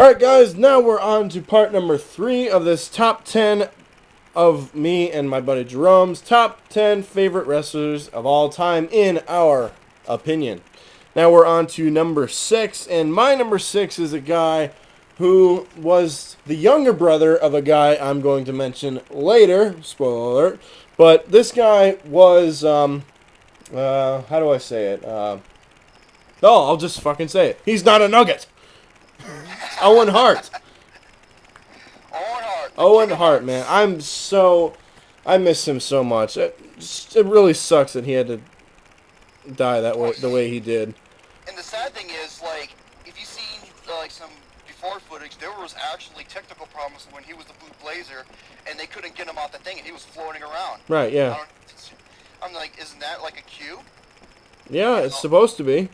Alright, guys, now we're on to part number 3 of this top 10 of me and my buddy Jerome's top 10 favorite wrestlers of all time in our opinion. Now we're on to number 6, and my number 6 is a guy who was the younger brother of a guy I'm going to mention later, spoiler alert, but this guy was, how do I say it? I'll just fucking say it. He's not a nugget. Owen Hart. Owen Hart, man. I miss him so much. It really sucks that he had to die that way, the way he did. And the sad thing is, like, if you seen some before footage, there was actually technical problems when he was the Blue Blazer, and they couldn't get him off the thing, and he was floating around. Right? Yeah. I'm like, isn't that like a cue? Yeah, it's supposed to be.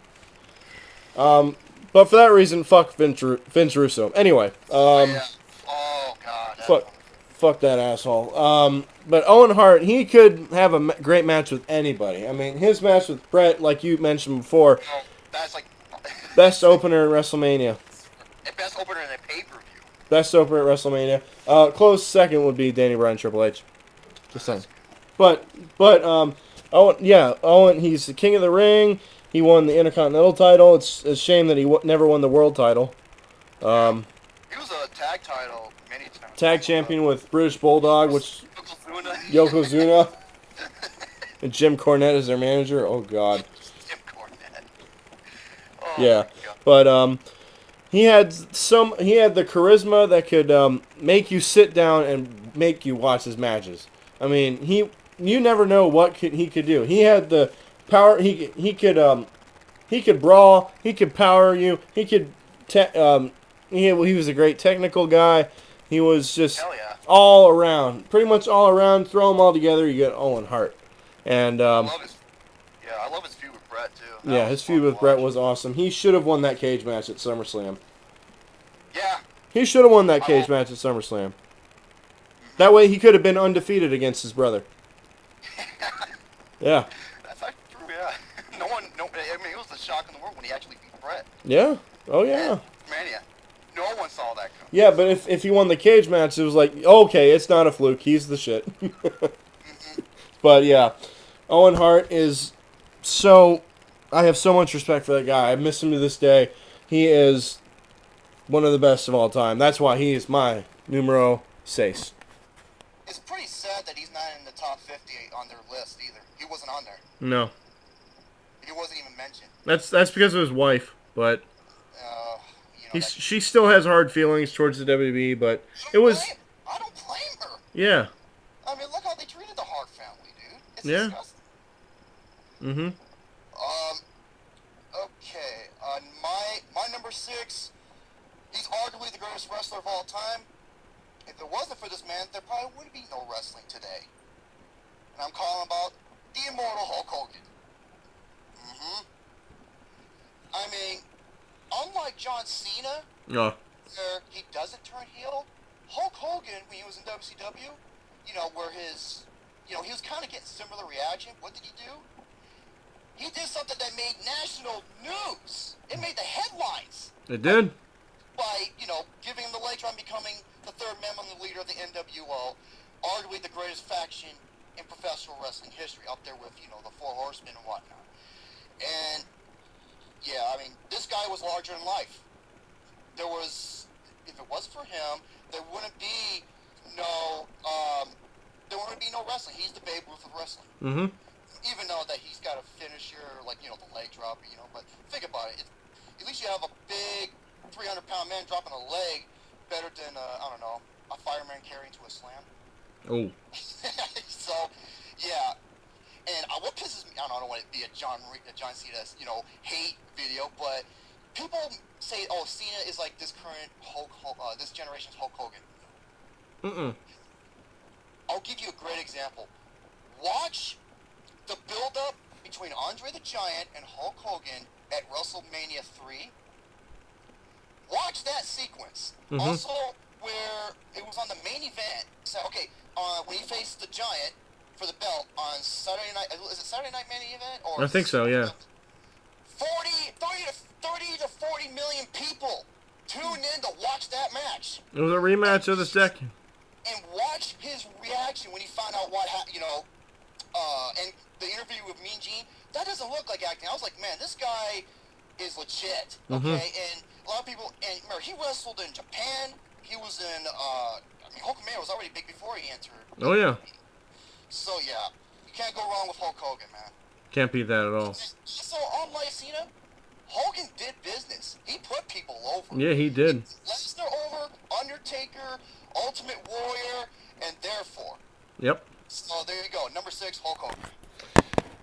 But for that reason, fuck Vince Russo. Anyway, Yeah. Oh God. Fuck that asshole. But Owen Hart, he could have a great match with anybody. I mean, his match with Brett, like you mentioned before, That's like best opener at WrestleMania. best opener in a pay-per-view. Best opener at WrestleMania. Close second would be Danny Bryan, Triple H. Just saying. But Owen, he's the king of the ring. He won the Intercontinental title. It's a shame that he never won the world title. He was a tag title many times. Tag champion with British Bulldog, which Yokozuna, and Jim Cornette is their manager. Oh God. Jim Cornette. Oh, yeah, but he had the charisma that could make you sit down and make you watch his matches. I mean, you never know what he could do. He had the power. He could brawl. He could power you. He could. He was a great technical guy. He was just all around, pretty much all around. Throw them all together, you get Owen Hart. And I love his feud with Brett too. His feud with Brett was awesome. He should have won that cage match at SummerSlam. Yeah. He should have won that cage match at SummerSlam. That way, he could have been undefeated against his brother. Yeah. That's actually true. Yeah. I mean, it was the shock in the world when he actually beat Brett. Yeah. Oh yeah. Mania. No one saw that coming. Yeah, but if he won the cage match, it was like, okay, it's not a fluke. He's the shit. But yeah, Owen Hart is so. I have so much respect for that guy. I miss him to this day. He is one of the best of all time. That's why he is my numero 6. It's pretty sad that he's not in the top 50 on their list either. He wasn't on there. No. He wasn't even mentioned. That's because of his wife, but she still has hard feelings towards the WWE, but it was. I don't blame her. Yeah. I mean, look how they treated the Hart family, dude. It's disgusting. Mm-hmm. Okay. My number 6. He's arguably the greatest wrestler of all time. If it wasn't for this man, there probably wouldn't be no wrestling today. And I'm calling about the immortal Hulk Hogan. Mm-hmm. I mean, unlike John Cena, where he doesn't turn heel, Hulk Hogan, when he was in WCW, where he was kind of getting similar reaction. What did he do? He did something that made national news. It made the headlines. It did. By, giving him the leg drop, becoming the third member and the leader of the NWO, arguably the greatest faction in professional wrestling history, up there with, the Four Horsemen and whatnot. And, yeah, I mean, this guy was larger than life. If it was for him, there wouldn't be no wrestling. He's the Babe Ruth of wrestling. Mm-hmm. Even though that he's got a finisher, like, the leg drop, but think about it. At least you have a big 300-pound man dropping a leg better than, a fireman carrying to a slam. Oh. So, yeah. And what pisses me, I don't want it to be a John Cena's, hate video, but people say, oh, Cena is like this current this generation's Hulk Hogan. Mm-mm. I'll give you a great example. Watch the build-up between Andre the Giant and Hulk Hogan at WrestleMania 3. Watch that sequence. Mm-hmm. Also, where it was on the main event. So, when he faced the Giant for the belt on Saturday night. Is it Saturday night main event? Or I think so, yeah. 30 to 40 million people tune in to watch that match. It was a rematch of the second. And watch his reaction when he found out what happened, and the interview with Mean Gene. That doesn't look like acting. I was like, man, this guy is legit, okay? And a lot of people, and remember, he wrestled in Japan. He was in, Hulkamania was already big before he entered. Oh, yeah. So, yeah, you can't go wrong with Hulk Hogan, man. Can't beat that at all. So, unlike Cena, Hogan did business. He put people over. Yeah, he did. Lesnar over, Undertaker, Ultimate Warrior, and therefore. Yep. So, there you go. Number 6, Hulk Hogan.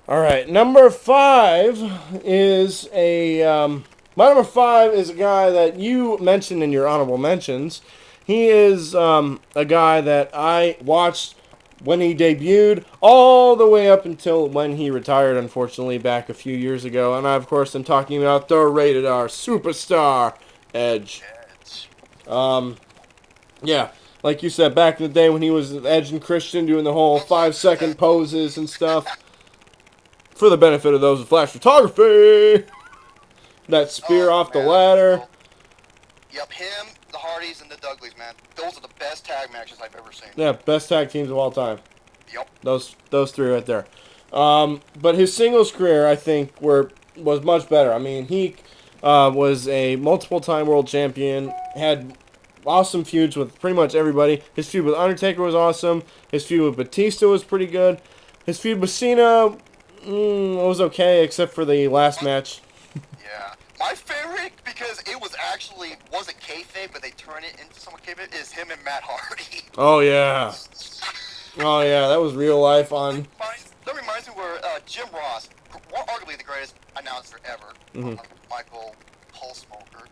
All right, number 5 is my number 5 is a guy that you mentioned in your honorable mentions. He is a guy that I watched when he debuted all the way up until when he retired, unfortunately, back a few years ago. And I, of course, am talking about the Rated R Superstar, Edge. Yeah, like you said, back in the day when he was Edge and Christian doing the whole 5-second poses and stuff. For the benefit of those with flash photography. That spear off the ladder. Yep, him, the Hardys, and the Dudleys, man. Those are the best tag matches I've ever seen. Yeah, best tag teams of all time. Yep. Those three right there. But his singles career, I think, was much better. I mean, he was a multiple-time world champion, had awesome feuds with pretty much everybody. His feud with Undertaker was awesome. His feud with Batista was pretty good. His feud with Cena was okay, except for the last match. Yeah. My favorite, because it wasn't kayfabe, but they turned it into somewhat kayfabe, is him and Matt Hardy. Oh, yeah. Oh, yeah, that was real life on... That reminds me where Jim Ross, arguably the greatest announcer ever, Michael Pulsmoker,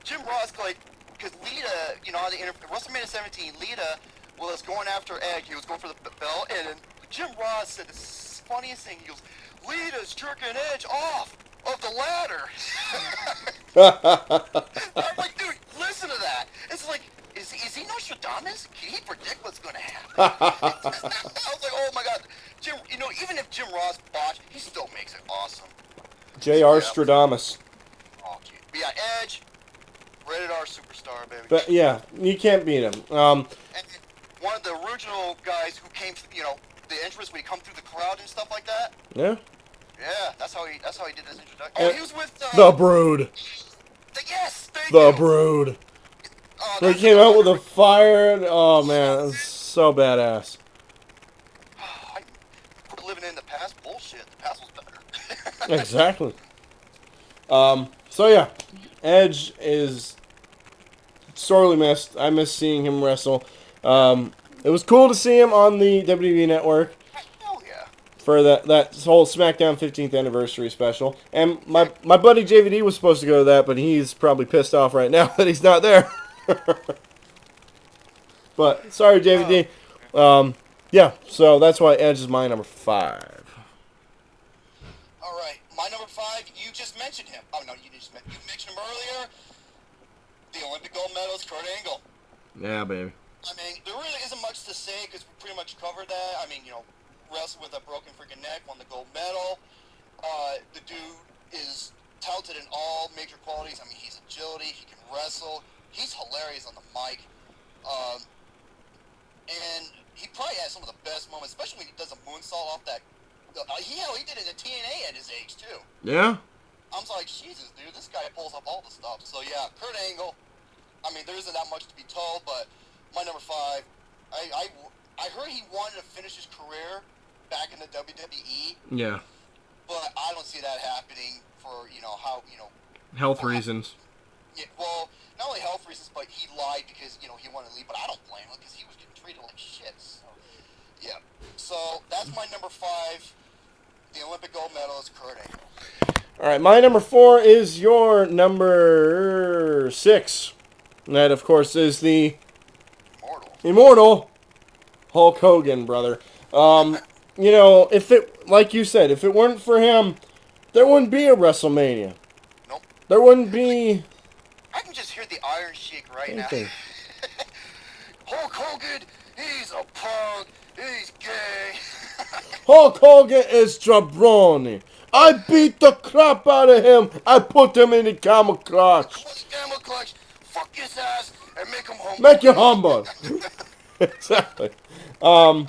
Jim Ross, because Lita, on the WrestleMania 17, Lita was going after Edge. He was going for the belt, and Jim Ross said the funniest thing. He goes, Lita's jerking Edge off of the ladder. I'm like, dude, listen to that. It's like, is he Nostradamus? Can he predict what's going to happen? I was like, oh my God. Jim, even if Jim Ross botched, he still makes it awesome. J.R. Stradamus. Oh, dude. But yeah, Edge, Rated R Superstar, baby. But yeah, you can't beat him. And one of the original guys who came, the entrance when he come through the crowd and stuff like that. Yeah. Yeah, that's how he did his introduction. Oh, he was with the Brood. The Brood. They came out with a fire. And, oh man, that was so badass. We're living in the past. Bullshit. The past was better. Exactly. So yeah, Edge is sorely missed. I miss seeing him wrestle. It was cool to see him on the WWE Network. Hell yeah. For that whole SmackDown 15th anniversary special. And my buddy JVD was supposed to go to that, but he's probably pissed off right now that he's not there. But, sorry JVD. Yeah, so that's why Edge is my number 5. Alright, my number 5, you just mentioned him. Oh no, you mentioned him earlier. The Olympic gold medalist, Kurt Angle. Yeah, baby. I mean, there really isn't much to say because we pretty much covered that. I mean, wrestled with a broken freaking neck, won the gold medal. The dude is talented in all major qualities. I mean, he's agility, he can wrestle, he's hilarious on the mic. And he probably has some of the best moments, especially when he does a moonsault off that. He did it at TNA at his age, too. Yeah? I'm like, Jesus, dude, this guy pulls up all the stuff. So, yeah, Kurt Angle, I mean, there isn't that much to be told, but my number 5, I heard he wanted to finish his career back in the WWE. Yeah. But I don't see that happening for, health reasons. Yeah, well, not only health reasons, but he lied because, he wanted to leave. But I don't blame him because he was getting treated like shit. So, yeah. So, that's my number 5. The Olympic gold medalist, Kurt Angle. All right, my number 4 is your number 6. And that, of course, is the Immortal Hulk Hogan, brother. If it, like you said, if it weren't for him, there wouldn't be a WrestleMania. Nope. There wouldn't be... I can just hear the Iron Sheik right now. Hulk Hogan, he's a punk, he's gay. Hulk Hogan is jabroni. I beat the crap out of him. I put him in the camel clutch. Put the camel clutch, fuck his ass, and make him humble. Make you humble. Exactly. Oh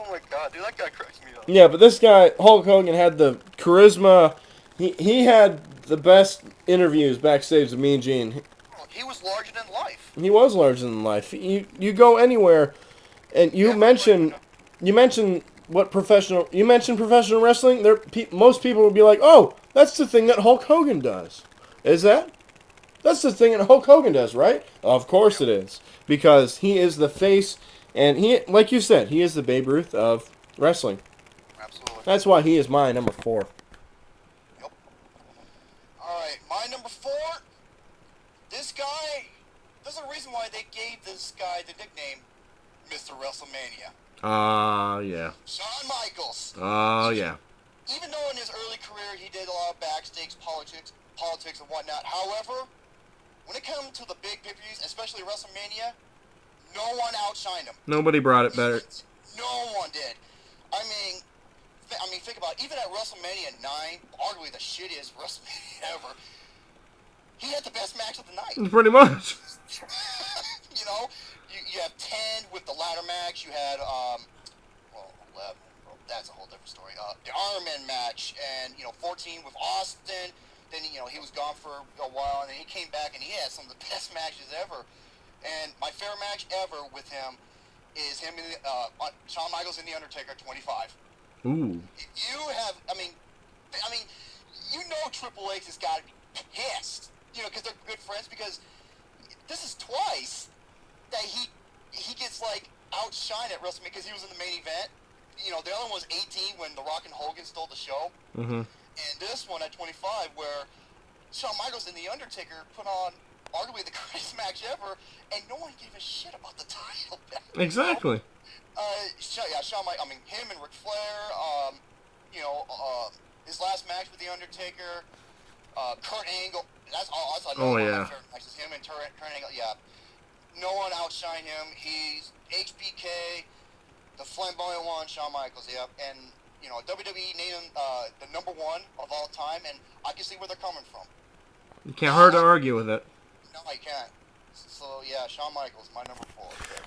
my god, dude, that guy cracks me up. Yeah, but this guy, Hulk Hogan, had the charisma. He had the best interviews backstage with Mean Gene. He was larger than life. He was larger than life. You go anywhere, and you mention professional wrestling. Most people would be like, oh, that's the thing that Hulk Hogan does. Is that? That's the thing that Hulk Hogan does, right? Of course it is, because he is the face, and he, like you said, he is the Babe Ruth of wrestling. Absolutely. That's why he is my number 4. Yep. All right, my number 4. This guy. There's a reason why they gave this guy the nickname Mr. WrestleMania. Yeah. Shawn Michaels. Yeah. Even though in his early career he did a lot of backstage politics and whatnot, however, when it comes to the big pay-per-views, especially WrestleMania, no one outshined him. Nobody brought it better. No one did. I mean, think about it. Even at WrestleMania 9, arguably the shittiest WrestleMania ever, he had the best match of the night. Pretty much. You know, you have 10 with the ladder match. You had 11. Well, that's a whole different story. The Iron Man match, and 14 with Austin. Then he was gone for a while, and then he came back, and he had some of the best matches ever. And my favorite match ever with him is him in Shawn Michaels and The Undertaker 25. Ooh. Triple H has got to be pissed, because they're good friends. Because this is twice that he gets outshined at WrestleMania because he was in the main event. The other one was 18 when The Rock and Hogan stole the show. Mm-hmm. And this one at 25 where Shawn Michaels and The Undertaker put on arguably the greatest match ever, and no one gave a shit about the title back. Exactly. Shawn Michaels, him and Ric Flair, his last match with The Undertaker, Kurt Angle, that's another one of my favorite matches, him and Kurt Angle, yeah. No one outshined him. He's HBK, the flamboyant one, Shawn Michaels, yeah. And, WWE named him the number 1 of all time, and I can see where they're coming from. You can't hard to argue with it. No, I can't. So, yeah, Shawn Michaels, my number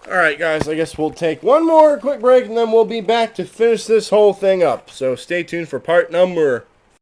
4. All right, guys, I guess we'll take one more quick break, and then we'll be back to finish this whole thing up. So stay tuned for part number